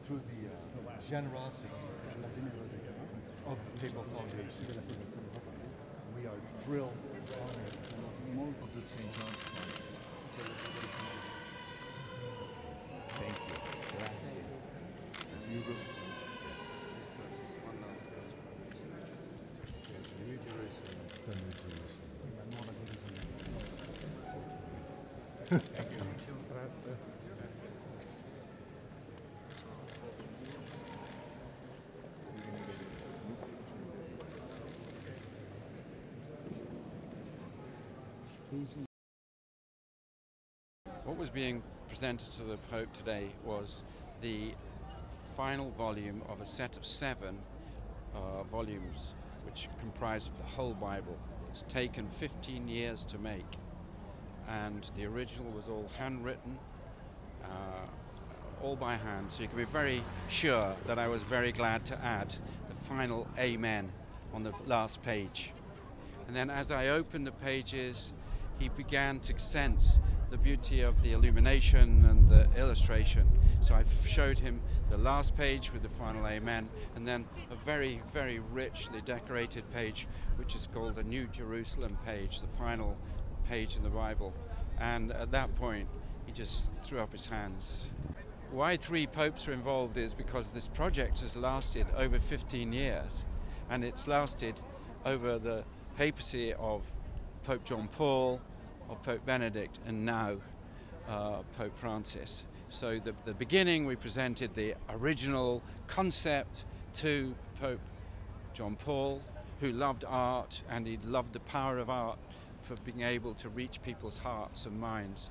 through the generosity of the Papal Foundation. We are thrilled and honored of the St. John's Fund. Thank you. Grazie. New Jerusalem. The New Jerusalem. Thank you. What was being presented to the Pope today was the final volume of a set of 7 volumes which comprise the whole Bible. It's taken 15 years to make, and the original was all handwritten, all by hand, so you can be very sure that I was very glad to add the final Amen on the last page. And then as I opened the pages, he began to sense the beauty of the illumination and the illustration. So I showed him the last page with the final Amen, and then a very, very richly decorated page, which is called the New Jerusalem page, the final page in the Bible. And at that point, he just threw up his hands. Why 3 popes are involved is because this project has lasted over 15 years, and it's lasted over the papacy of Pope John Paul, of Pope Benedict, and now Pope Francis. So the beginning, we presented the original concept to Pope John Paul, who loved art, and he loved the power of art for being able to reach people's hearts and minds,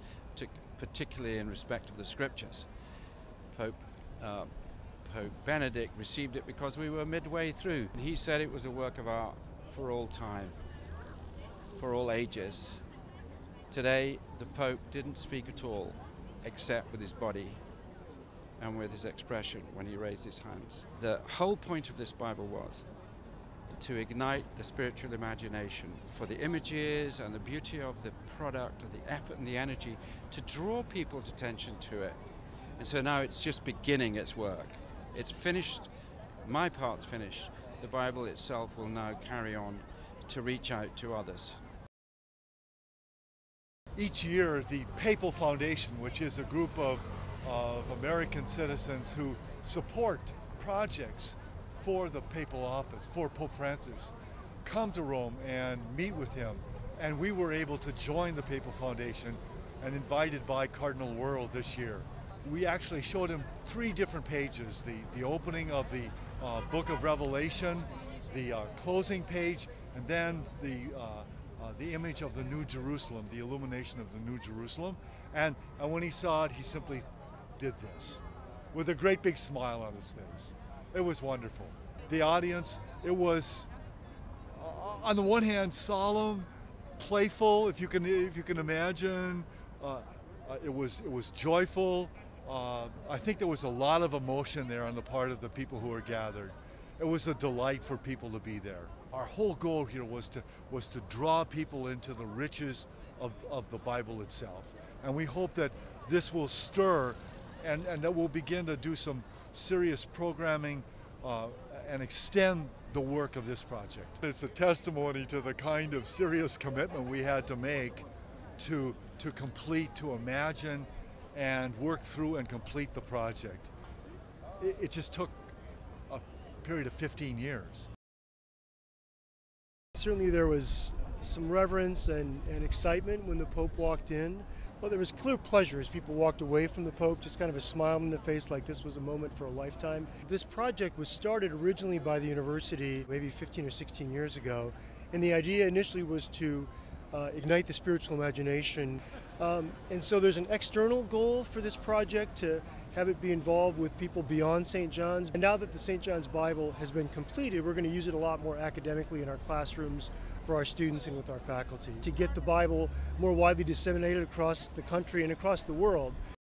particularly in respect of the scriptures. Pope Benedict received it because we were midway through. He said it was a work of art for all time, for all ages. Today, the Pope didn't speak at all, except with his body and with his expression when he raised his hands. The whole point of this Bible was to ignite the spiritual imagination for the images and the beauty of the product and the effort and the energy to draw people's attention to it. And so now it's just beginning its work. It's finished, my part's finished. The Bible itself will now carry on to reach out to others. Each year, the Papal Foundation, which is a group of American citizens who support projects for the papal office, for Pope Francis, come to Rome and meet with him. And we were able to join the Papal Foundation and invited by Cardinal Wuerl this year. We actually showed him 3 different pages, the opening of the book of Revelation, the closing page, and then the image of the New Jerusalem, the illumination of the New Jerusalem. And when he saw it, he simply did this with a great big smile on his face. It was wonderful. The audience, it was on the one hand solemn, playful, if you can imagine. It was joyful. I think there was a lot of emotion there on the part of the people who were gathered. It was a delight for people to be there. Our whole goal here was to draw people into the riches of the Bible itself. And we hope that this will stir and that we'll begin to do some serious programming and extend the work of this project. It's a testimony to the kind of serious commitment we had to make to complete, to imagine, and work through and complete the project. It just took a period of 15 years. Certainly there was some reverence and excitement when the Pope walked in. Well, there was clear pleasure as people walked away from the Pope, just kind of a smile on the face like this was a moment for a lifetime. This project was started originally by the university maybe 15 or 16 years ago, and the idea initially was to ignite the spiritual imagination. And so there's an external goal for this project to have it be involved with people beyond St. John's. And now that the St. John's Bible has been completed, we're going to use it a lot more academically in our classrooms for our students and with our faculty to get the Bible more widely disseminated across the country and across the world.